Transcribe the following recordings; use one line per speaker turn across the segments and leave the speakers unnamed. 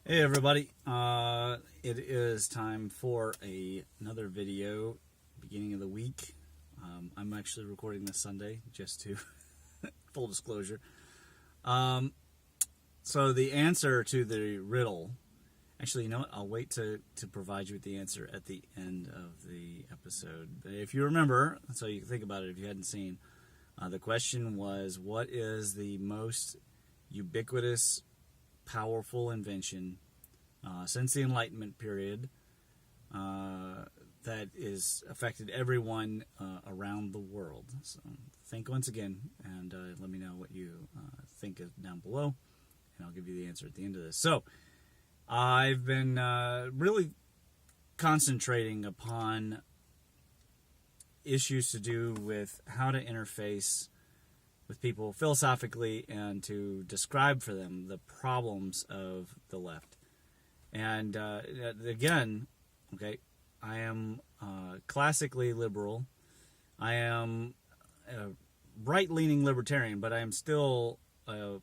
Hey everybody, it is time for another video, beginning of the week. I'm actually recording this Sunday, just to full disclosure. So the answer to the riddle, actually, you know what, I'll wait to provide you with the answer at the end of the episode. But if you remember, so you can think about it if you hadn't seen, the question was, what is the most ubiquitous powerful invention since the Enlightenment period that is affected everyone around the world? So think once again and let me know what you think down below, and I'll give you the answer at the end of this. So I've been really concentrating upon issues to do with how to interface with people philosophically and to describe for them the problems of the left. And again, okay, I am classically liberal. I am a right-leaning libertarian, but I am still like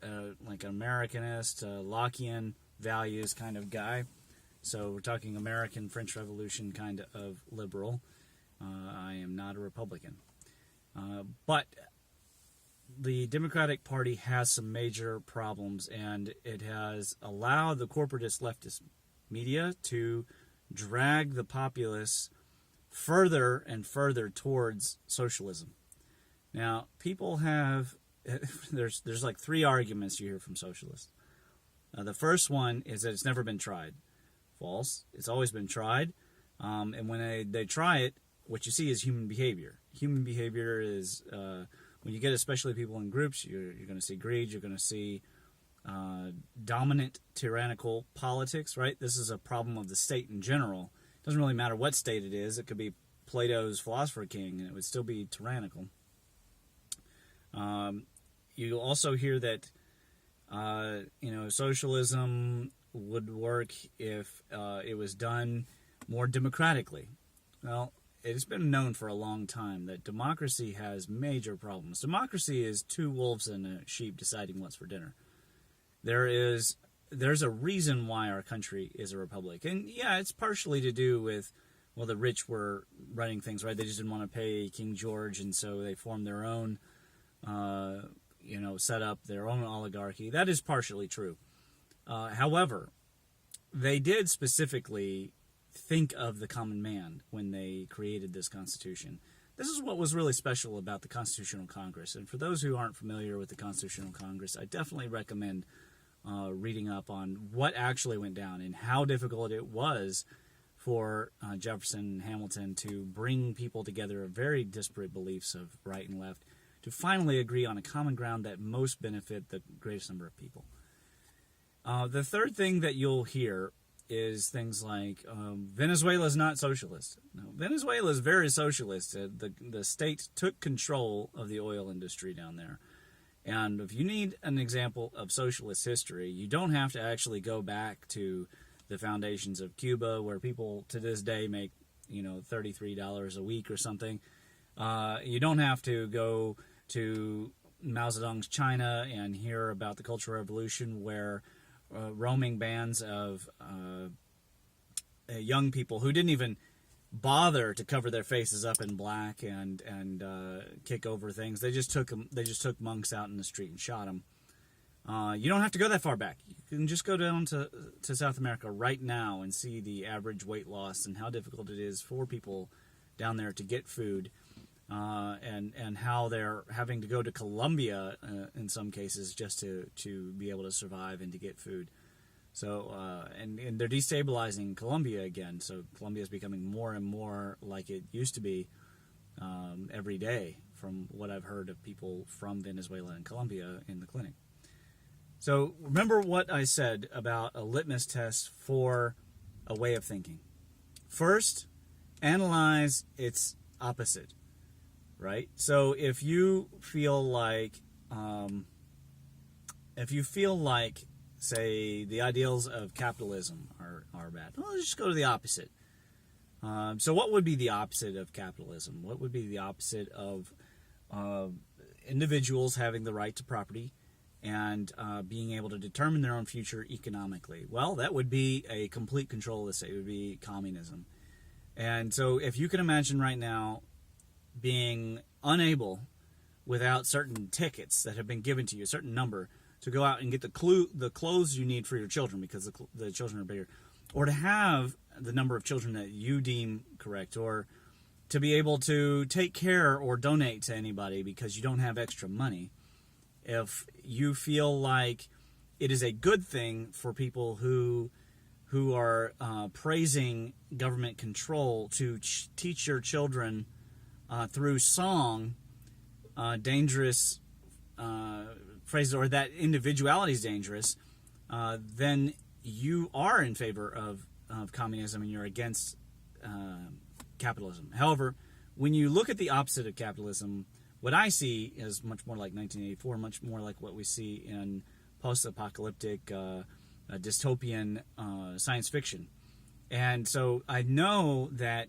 an Americanist, Lockean values kind of guy. So we're talking American French Revolution kind of liberal. I am not a Republican. But the Democratic Party has some major problems, and it has allowed the corporatist leftist media to drag the populace further and further towards socialism. Now, people have, there's like three arguments you hear from socialists. The first one is that it's never been tried. False. It's always been tried. And when they try it, what you see is human behavior. Human behavior is, when you get especially people in groups, you're going to see greed, you're going to see dominant tyrannical politics, right? This is a problem of the state in general. It doesn't really matter what state it is. It could be Plato's Philosopher King, and it would still be tyrannical. You also hear that, socialism would work if it was done more democratically. Well, it's been known for a long time that democracy has major problems. Democracy is two wolves and a sheep deciding what's for dinner. There's a reason why our country is a republic. And yeah, it's partially to do with, well, the rich were running things, right? They just didn't want to pay King George, and so they formed their own, set up their own oligarchy. That is partially true. However, they did specifically think of the common man when they created this Constitution. This is what was really special about the Constitutional Congress. And for those who aren't familiar with the Constitutional Congress, I definitely recommend reading up on what actually went down and how difficult it was for Jefferson and Hamilton to bring people together of very disparate beliefs of right and left to finally agree on a common ground that most benefit the greatest number of people. The third thing that you'll hear is things like Venezuela is not socialist. No, Venezuela is very socialist. The state took control of the oil industry down there. And if you need an example of socialist history, you don't have to actually go back to the foundations of Cuba, where people to this day make, $33 a week or something. You don't have to go to Mao Zedong's China and hear about the Cultural Revolution, where roaming bands of young people who didn't even bother to cover their faces up in black and kick over things. They just took monks out in the street and shot them. You don't have to go that far back. You can just go down to South America right now and see the average weight loss and how difficult it is for people down there to get food, and how they're having to go to Colombia in some cases just to be able to survive and to get food. So and they're destabilizing Colombia again. So Colombia is becoming more and more like it used to be every day, from what I've heard of people from Venezuela and Colombia in the clinic. So remember what I said about a litmus test for a way of thinking. First, analyze its opposite, right? So if you feel like, say, the ideals of capitalism are bad, well, let's just go to the opposite. So what would be the opposite of capitalism? What would be the opposite of individuals having the right to property and being able to determine their own future economically. Well, that would be a complete control of the state. It would be communism. And so if you can imagine right now being unable, without certain tickets that have been given to you, a certain number, to go out and get the clothes you need for your children because the children are bigger, or to have the number of children that you deem correct, or to be able to take care or donate to anybody because you don't have extra money. If you feel like it is a good thing for people who are praising government control to teach your children through song dangerous phrases, or that individuality is dangerous, then you are in favor of communism and you're against capitalism. However, when you look at the opposite of capitalism, what I see is much more like 1984, much more like what we see in post-apocalyptic dystopian science fiction. And so I know that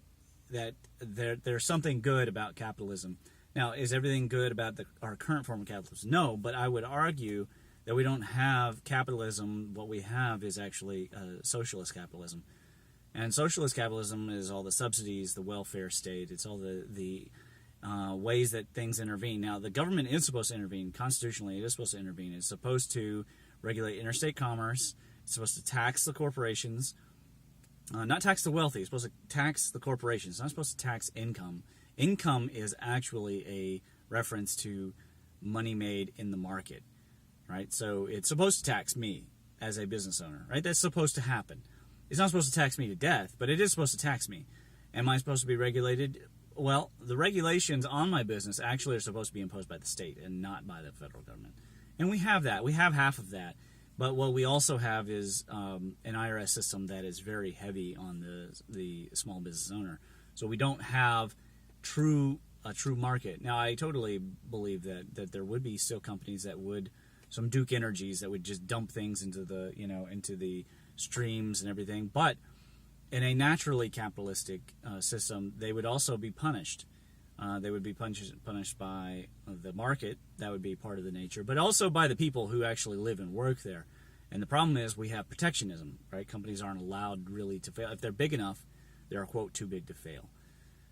there's something good about capitalism. Now, is everything good about our current form of capitalism? No, but I would argue that we don't have capitalism. What we have is actually socialist capitalism. And socialist capitalism is all the subsidies, the welfare state. It's all the ways that things intervene. Now, the government is supposed to intervene. Constitutionally, it is supposed to intervene. It's supposed to regulate interstate commerce. It's supposed to tax the corporations. Not tax the wealthy. It's supposed to tax the corporations. It's not supposed to tax income. Income is actually a reference to money made in the market, right? So it's supposed to tax me as a business owner, right? That's supposed to happen. It's not supposed to tax me to death, but it is supposed to tax me. Am I supposed to be regulated? Well, the regulations on my business actually are supposed to be imposed by the state and not by the federal government. And we have that. We have half of that. But what we also have is an IRS system that is very heavy on the small business owner. So we don't have a true market. Now, I totally believe that there would be still companies that would, some Duke Energies that would just dump things into the streams and everything. But in a naturally capitalistic system, they would also be punished. They would be punished by the market. That would be part of the nature, but also by the people who actually live and work there. And the problem is we have protectionism, right? Companies aren't allowed really to fail. If they're big enough, they're, quote, too big to fail.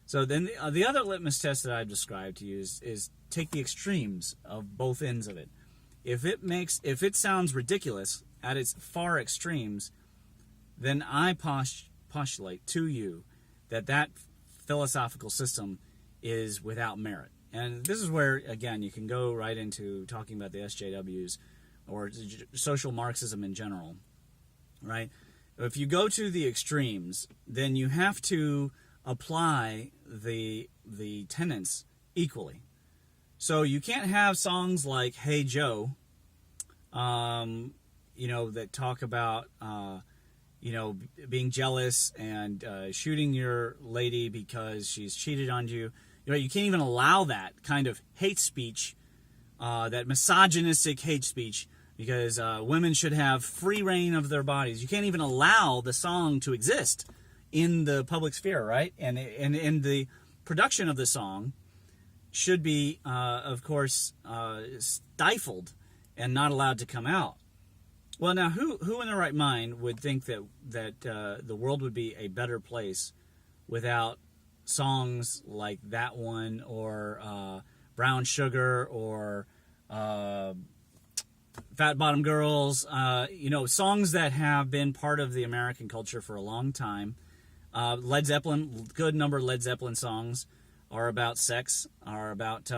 So then the other litmus test that I've described to you is take the extremes of both ends of it. If it sounds ridiculous at its far extremes, then I postulate to you that philosophical system is without merit. And this is where, again, you can go right into talking about the SJWs or social Marxism in general, right? If you go to the extremes, then you have to apply the tenets equally. So you can't have songs like "Hey Joe," that talk about being jealous and shooting your lady because she's cheated on you. You can't even allow that kind of hate speech, that misogynistic hate speech, because women should have free reign of their bodies. You can't even allow the song to exist in the public sphere, right? And the production of the song should be, of course, stifled and not allowed to come out. Well, now, who in their right mind would think that the world would be a better place without songs like that one, or Brown Sugar, or Fat Bottom Girls, songs that have been part of the American culture for a long time. Led Zeppelin, good number of Led Zeppelin songs are about sex, are about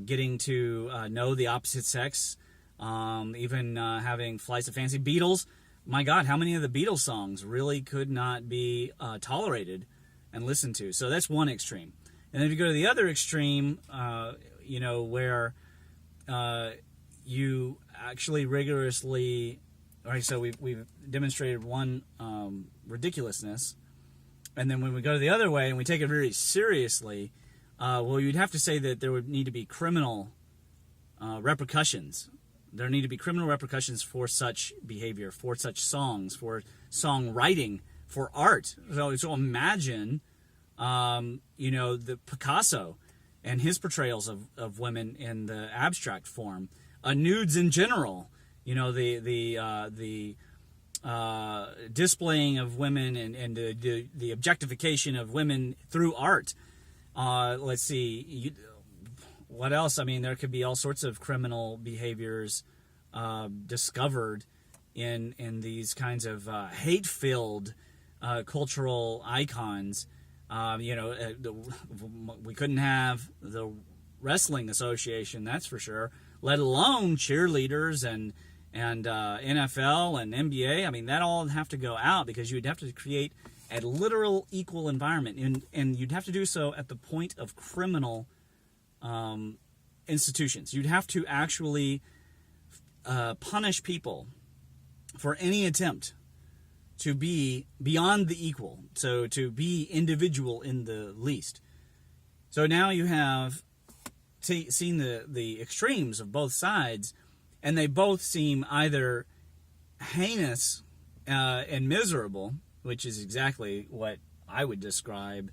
getting to know the opposite sex, even having flights of fancy. Beatles, my God, how many of the Beatles songs really could not be tolerated and listened to? So that's one extreme. And then if you go to the other extreme, where you actually rigorously, all right, so we've demonstrated one ridiculousness, and then when we go to the other way and we take it very seriously, you'd have to say that there would need to be criminal repercussions. There need to be criminal repercussions for such behavior, for such songs, for songwriting, for art. So imagine, the Picasso and his portrayals of women in the abstract form, nudes in general. You know, the displaying of women and the objectification of women through art. Let's see, what else? I mean, there could be all sorts of criminal behaviors discovered in these kinds of hate-filled cultural icons. We couldn't have the wrestling association, that's for sure, let alone cheerleaders and NFL and NBA. I mean, that all have to go out, because you'd have to create a literal equal environment, and you'd have to do so at the point of criminal institutions. You'd have to actually punish people for any attempt to be beyond the equal, so to be individual in the least. So now you have seen the extremes of both sides, and they both seem either heinous and miserable, which is exactly what I would describe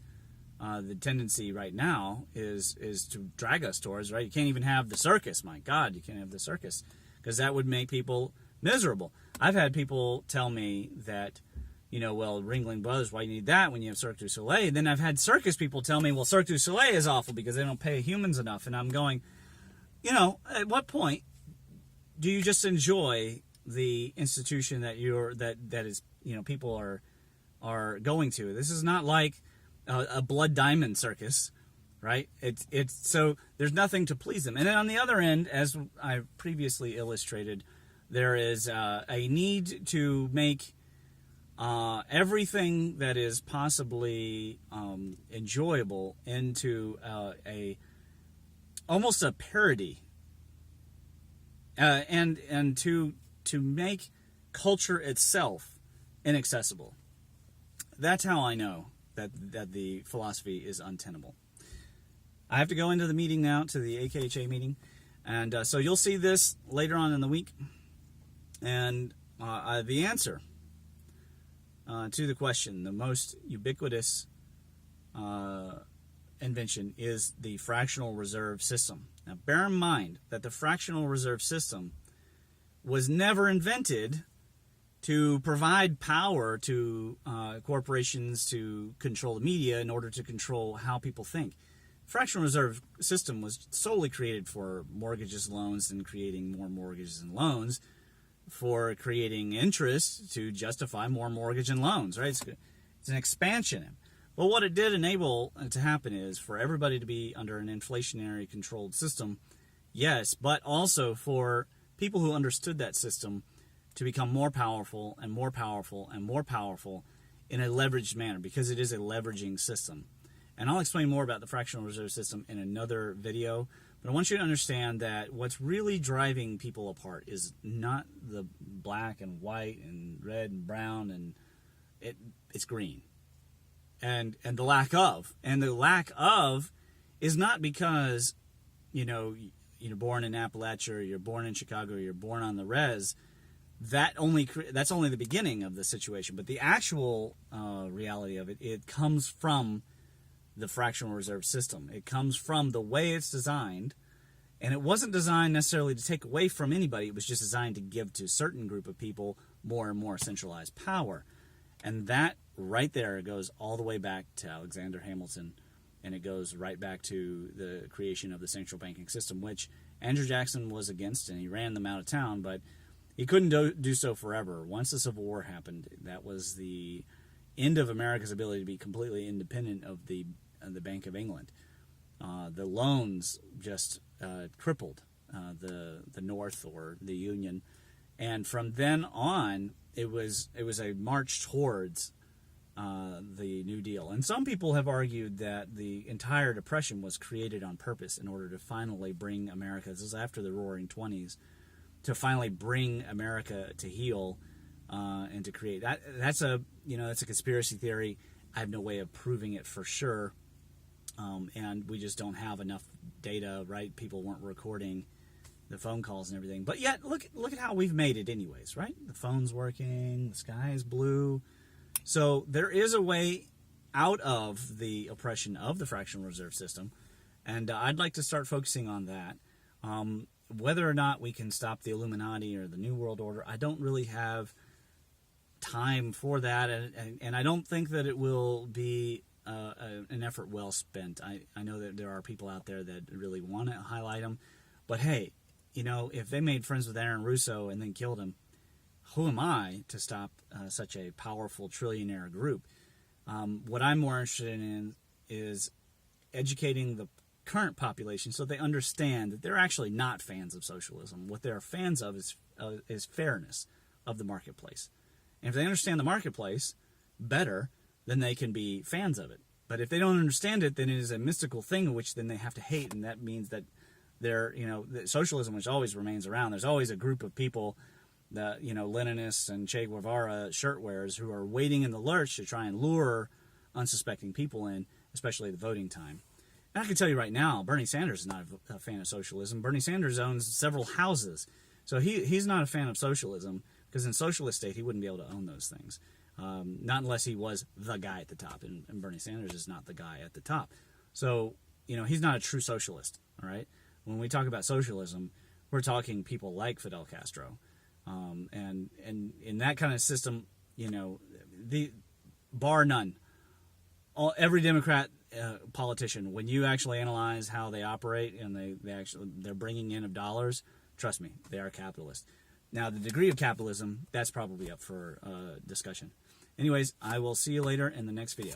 the tendency right now is to drag us towards, right? You can't even have the circus. My God, you can't have the circus, because that would make people miserable. I've had people tell me that, well, Ringling Brothers, why do you need that when you have Cirque du Soleil? And then I've had circus people tell me, well, Cirque du Soleil is awful because they don't pay humans enough. And I'm going, at what point do you just enjoy the institution that is people are going to? This is not like a Blood Diamond circus, right? It's so there's nothing to please them. And then on the other end, as I previously illustrated, there is a need to make everything that is possibly enjoyable into almost a parody, and to make culture itself inaccessible. That's how I know that the philosophy is untenable. I have to go into the meeting now, to the AKHA meeting, and so you'll see this later on in the week. And the answer to the question, the most ubiquitous invention, is the fractional reserve system. Now, bear in mind that the fractional reserve system was never invented to provide power to corporations to control the media in order to control how people think. The fractional reserve system was solely created for mortgages, loans, and creating more mortgages and loans, for creating interest to justify more mortgage and loans, right? It's an expansion. But what it did enable to happen is for everybody to be under an inflationary controlled system, yes, but also for people who understood that system to become more powerful and more powerful and more powerful in a leveraged manner, because it is a leveraging system. And I'll explain more about the fractional reserve system in another video. But I want you to understand that what's really driving people apart is not the black and white and red and brown, and it's green. And the lack of. And the lack of is not because, you're born in Appalachia, or you're born in Chicago, or you're born on the res. That's only the beginning of the situation. But the actual reality of it comes from the fractional reserve system. It comes from the way it's designed, and it wasn't designed necessarily to take away from anybody. It was just designed to give to a certain group of people more and more centralized power. And that right there goes all the way back to Alexander Hamilton, and it goes right back to the creation of the central banking system, which Andrew Jackson was against, and he ran them out of town, but he couldn't do so forever. Once the Civil War happened, that was the end of America's ability to be completely independent of the Bank of England. The loans just crippled the North, or the Union, and from then on, it was a march towards the New Deal. And some people have argued that the entire Depression was created on purpose in order to finally bring America. This is after the Roaring '20s, to finally bring America to heel and to create that. That's a conspiracy theory. I have no way of proving it for sure. And we just don't have enough data, right? People weren't recording the phone calls and everything. But yet, look at how we've made it anyways, right? The phone's working, the sky is blue. So there is a way out of the oppression of the fractional reserve system, and I'd like to start focusing on that. whether or not we can stop the Illuminati or the New World Order, I don't really have time for that, and I don't think that it will be an effort well spent. I know that there are people out there that really want to highlight them, but hey, if they made friends with Aaron Russo and then killed him, who am I to stop such a powerful trillionaire group? What I'm more interested in is educating the current population so they understand that they're actually not fans of socialism. What they're fans of is fairness of the marketplace. And if they understand the marketplace better, then they can be fans of it. But if they don't understand it, then it is a mystical thing which then they have to hate, and that means that socialism, which always remains around, there's always a group of people, the Leninists and Che Guevara shirt wearers, who are waiting in the lurch to try and lure unsuspecting people in, especially the voting time. And I can tell you right now, Bernie Sanders is not a fan of socialism. Bernie Sanders owns several houses, so he's not a fan of socialism, because in socialist state he wouldn't be able to own those things, not unless he was the guy at the top, and Bernie Sanders is not the guy at the top. So he's not a true socialist. All right, when we talk about socialism, we're talking people like Fidel Castro. And in that kind of system, the bar none, every Democrat politician, when you actually analyze how they operate and they're bringing in of dollars, trust me, they are capitalist. Now, the degree of capitalism, that's probably up for discussion. Anyways, I will see you later in the next video.